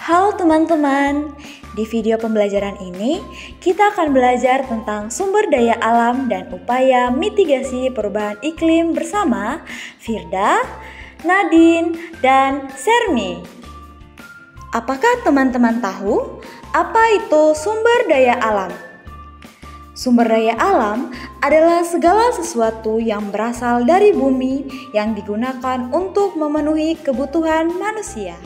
Halo teman-teman, di video pembelajaran ini kita akan belajar tentang sumber daya alam dan upaya mitigasi perubahan iklim bersama Firda, Nadine, dan Sermi. Apakah teman-teman tahu apa itu sumber daya alam? Sumber daya alam adalah segala sesuatu yang berasal dari bumi yang digunakan untuk memenuhi kebutuhan manusia.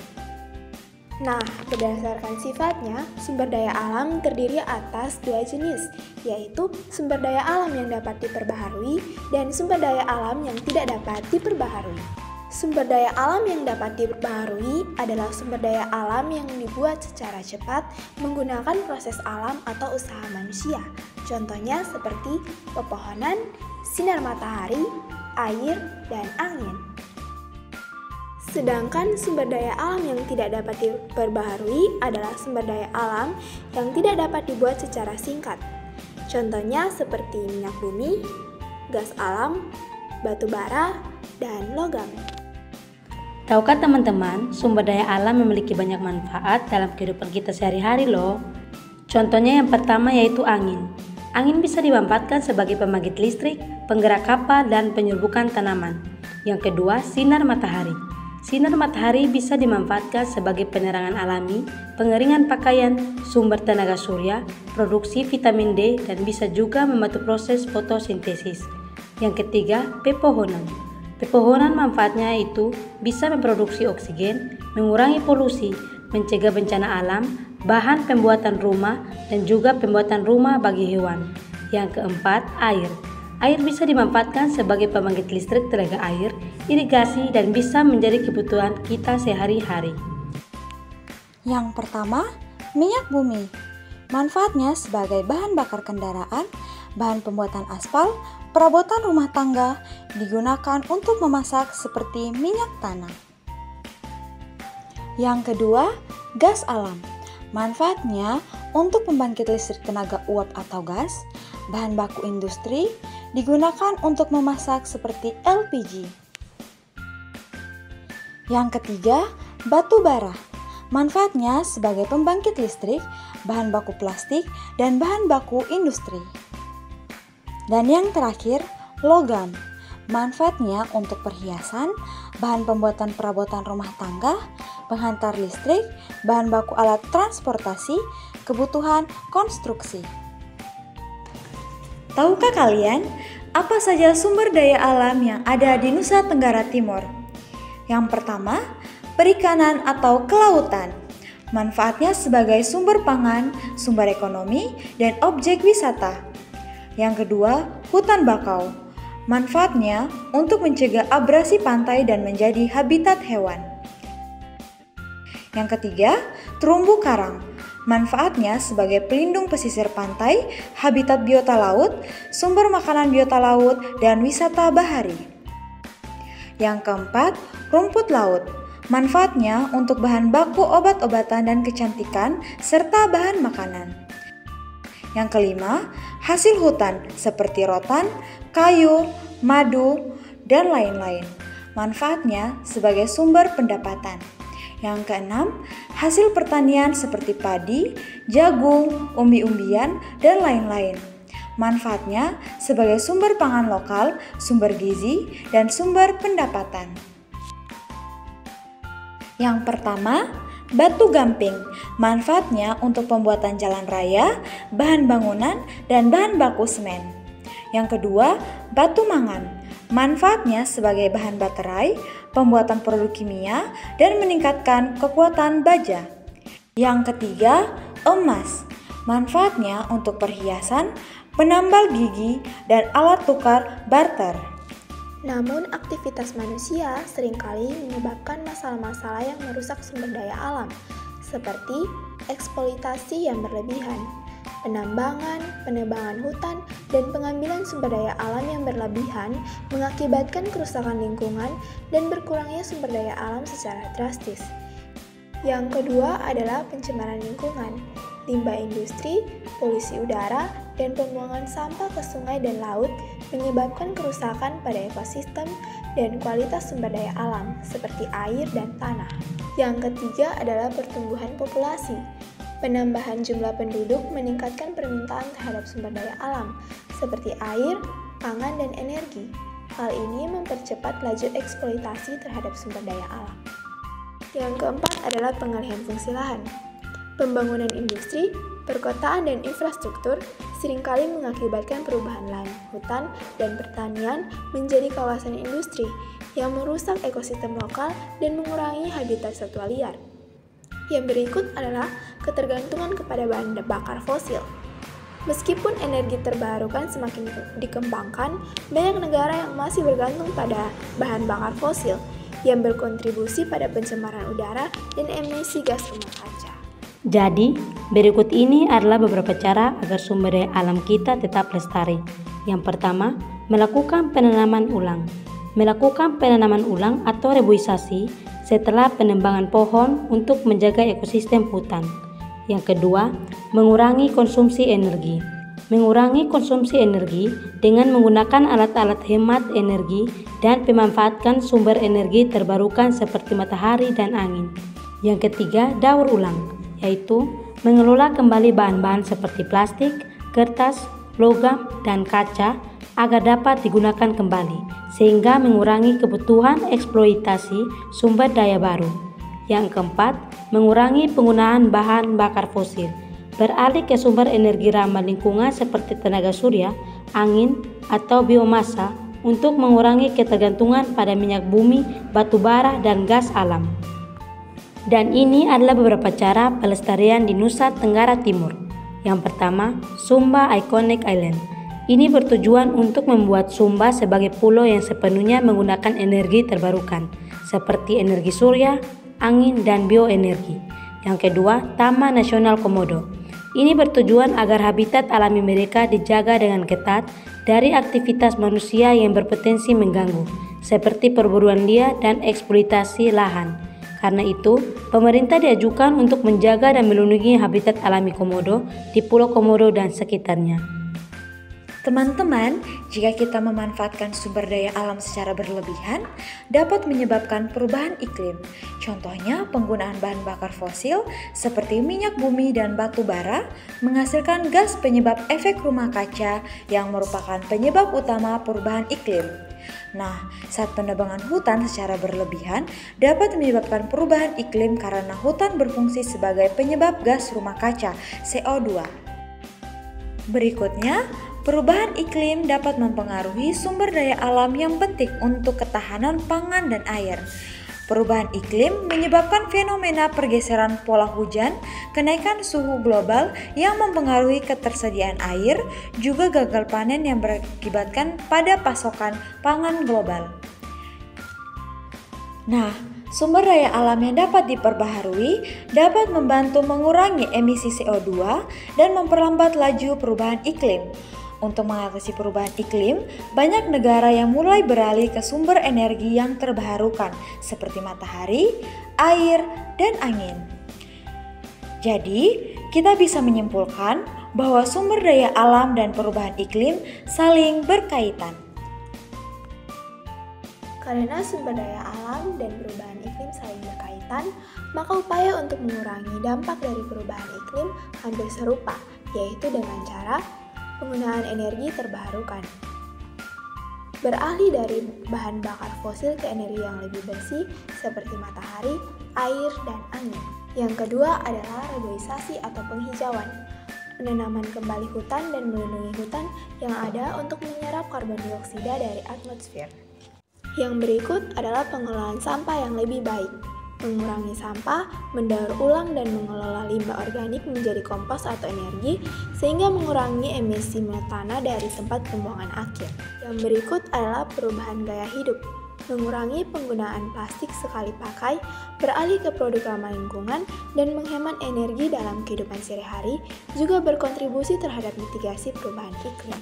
Nah, berdasarkan sifatnya, sumber daya alam terdiri atas dua jenis, yaitu sumber daya alam yang dapat diperbaharui dan sumber daya alam yang tidak dapat diperbaharui. Sumber daya alam yang dapat diperbaharui adalah sumber daya alam yang dibuat secara cepat menggunakan proses alam atau usaha manusia. Contohnya seperti pepohonan, sinar matahari, air, dan angin. Sedangkan sumber daya alam yang tidak dapat diperbaharui adalah sumber daya alam yang tidak dapat dibuat secara singkat. Contohnya seperti minyak bumi, gas alam, batu bara, dan logam. Tahukah teman-teman, sumber daya alam memiliki banyak manfaat dalam kehidupan kita sehari-hari loh. Contohnya yang pertama yaitu angin. Angin bisa dimanfaatkan sebagai pembangkit listrik, penggerak kapal, dan penyerbukan tanaman. Yang kedua, sinar matahari. Sinar matahari bisa dimanfaatkan sebagai penerangan alami, pengeringan pakaian, sumber tenaga surya, produksi vitamin D, dan bisa juga membantu proses fotosintesis. Yang ketiga, pepohonan. Pepohonan manfaatnya itu bisa memproduksi oksigen, mengurangi polusi, mencegah bencana alam, bahan pembuatan rumah, dan juga pembuatan rumah bagi hewan. Yang keempat, air. Air bisa dimanfaatkan sebagai pembangkit listrik tenaga air, irigasi, dan bisa menjadi kebutuhan kita sehari-hari. Yang pertama, minyak bumi. Manfaatnya sebagai bahan bakar kendaraan, bahan pembuatan aspal, perabotan rumah tangga, digunakan untuk memasak seperti minyak tanah. Yang kedua, gas alam. Manfaatnya untuk pembangkit listrik tenaga uap atau gas, bahan baku industri, digunakan untuk memasak seperti LPG. Yang ketiga, batu bara. Manfaatnya sebagai pembangkit listrik, bahan baku plastik, dan bahan baku industri. Dan yang terakhir, logam. Manfaatnya untuk perhiasan, bahan pembuatan perabotan rumah tangga, penghantar listrik, bahan baku alat transportasi, kebutuhan konstruksi. Tahukah kalian apa saja sumber daya alam yang ada di Nusa Tenggara Timur? Yang pertama, perikanan atau kelautan. Manfaatnya sebagai sumber pangan, sumber ekonomi, dan objek wisata. Yang kedua, hutan bakau. Manfaatnya untuk mencegah abrasi pantai dan menjadi habitat hewan. Yang ketiga, terumbu karang. Manfaatnya sebagai pelindung pesisir pantai, habitat biota laut, sumber makanan biota laut, dan wisata bahari. Yang keempat, rumput laut. Manfaatnya untuk bahan baku obat-obatan dan kecantikan, serta bahan makanan. Yang kelima, hasil hutan seperti rotan, kayu, madu, dan lain-lain. Manfaatnya sebagai sumber pendapatan. Yang keenam, hasil pertanian seperti padi, jagung, umbi-umbian, dan lain-lain. Manfaatnya sebagai sumber pangan lokal, sumber gizi, dan sumber pendapatan. Yang pertama, batu gamping. Manfaatnya untuk pembuatan jalan raya, bahan bangunan, dan bahan baku semen. Yang kedua, batu mangan. Manfaatnya sebagai bahan baterai, pembuatan produk kimia, dan meningkatkan kekuatan baja. Yang ketiga, emas. Manfaatnya untuk perhiasan, penambal gigi, dan alat tukar barter. Namun, aktivitas manusia seringkali menyebabkan masalah-masalah yang merusak sumber daya alam, seperti eksploitasi yang berlebihan, penambangan, penebangan hutan, dan pengambilan sumber daya alam yang berlebihan mengakibatkan kerusakan lingkungan dan berkurangnya sumber daya alam secara drastis. Yang kedua adalah pencemaran lingkungan, limbah industri, polusi udara, dan pembuangan sampah ke sungai dan laut menyebabkan kerusakan pada ekosistem dan kualitas sumber daya alam seperti air dan tanah. Yang ketiga adalah pertumbuhan populasi. Penambahan jumlah penduduk meningkatkan permintaan terhadap sumber daya alam seperti air, pangan, dan energi. Hal ini mempercepat laju eksploitasi terhadap sumber daya alam. Yang keempat adalah pengalihan fungsi lahan. Pembangunan industri, perkotaan, dan infrastruktur seringkali mengakibatkan perubahan lahan hutan dan pertanian menjadi kawasan industri yang merusak ekosistem lokal dan mengurangi habitat satwa liar. Yang berikut adalah ketergantungan kepada bahan bakar fosil. Meskipun energi terbarukan semakin dikembangkan, banyak negara yang masih bergantung pada bahan bakar fosil yang berkontribusi pada pencemaran udara dan emisi gas rumah kaca. Jadi, berikut ini adalah beberapa cara agar sumber daya alam kita tetap lestari. Yang pertama, melakukan penanaman ulang. Melakukan penanaman ulang atau reboisasi setelah penebangan pohon untuk menjaga ekosistem hutan. Yang kedua, mengurangi konsumsi energi. Mengurangi konsumsi energi dengan menggunakan alat-alat hemat energi dan memanfaatkan sumber energi terbarukan seperti matahari dan angin. Yang ketiga, daur ulang, yaitu mengelola kembali bahan-bahan seperti plastik, kertas, logam, dan kaca agar dapat digunakan kembali, sehingga mengurangi kebutuhan eksploitasi sumber daya baru. Yang keempat, mengurangi penggunaan bahan bakar fosil. Beralih ke sumber energi ramah lingkungan seperti tenaga surya, angin, atau biomasa untuk mengurangi ketergantungan pada minyak bumi, batu bara, dan gas alam. Dan ini adalah beberapa cara pelestarian di Nusa Tenggara Timur. Yang pertama, Sumba Iconic Island. Ini bertujuan untuk membuat Sumba sebagai pulau yang sepenuhnya menggunakan energi terbarukan, seperti energi surya, angin, dan bioenergi. Yang kedua, Taman Nasional Komodo. Ini bertujuan agar habitat alami mereka dijaga dengan ketat dari aktivitas manusia yang berpotensi mengganggu, seperti perburuan liar dan eksploitasi lahan. Karena itu, pemerintah diajukan untuk menjaga dan melindungi habitat alami komodo di Pulau Komodo dan sekitarnya. Teman-teman, jika kita memanfaatkan sumber daya alam secara berlebihan, dapat menyebabkan perubahan iklim. Contohnya, penggunaan bahan bakar fosil seperti minyak bumi dan batu bara menghasilkan gas penyebab efek rumah kaca yang merupakan penyebab utama perubahan iklim. Nah, saat penebangan hutan secara berlebihan dapat menyebabkan perubahan iklim karena hutan berfungsi sebagai penyebab gas rumah kaca (CO2). Berikutnya, perubahan iklim dapat mempengaruhi sumber daya alam yang penting untuk ketahanan pangan dan air. Perubahan iklim menyebabkan fenomena pergeseran pola hujan, kenaikan suhu global yang mempengaruhi ketersediaan air, juga gagal panen yang berakibatkan pada pasokan pangan global. Nah, sumber daya alam yang dapat diperbaharui dapat membantu mengurangi emisi CO2 dan memperlambat laju perubahan iklim. Untuk mengatasi perubahan iklim, banyak negara yang mulai beralih ke sumber energi yang terbarukan seperti matahari, air, dan angin. Jadi, kita bisa menyimpulkan bahwa sumber daya alam dan perubahan iklim saling berkaitan. Karena sumber daya alam dan perubahan iklim saling berkaitan, maka upaya untuk mengurangi dampak dari perubahan iklim hampir serupa, yaitu dengan cara penggunaan energi terbarukan. Beralih dari bahan bakar fosil ke energi yang lebih bersih seperti matahari, air, dan angin. Yang kedua adalah reboisasi atau penghijauan. Penanaman kembali hutan dan melindungi hutan yang ada untuk menyerap karbon dioksida dari atmosfer. Yang berikut adalah pengelolaan sampah yang lebih baik. Mengurangi sampah, mendaur ulang, dan mengelola limbah organik menjadi kompos atau energi sehingga mengurangi emisi metana dari tempat pembuangan akhir. Yang berikut adalah perubahan gaya hidup. Mengurangi penggunaan plastik sekali pakai, beralih ke produk ramah lingkungan, dan menghemat energi dalam kehidupan sehari-hari juga berkontribusi terhadap mitigasi perubahan iklim.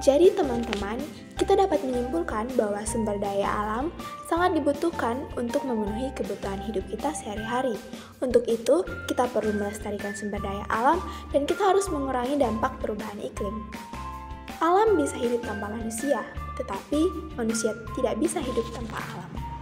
Jadi teman-teman, kita kita dapat menyimpulkan bahwa sumber daya alam sangat dibutuhkan untuk memenuhi kebutuhan hidup kita sehari-hari. Untuk itu, kita perlu melestarikan sumber daya alam dan kita harus mengurangi dampak perubahan iklim. Alam bisa hidup tanpa manusia, tetapi manusia tidak bisa hidup tanpa alam.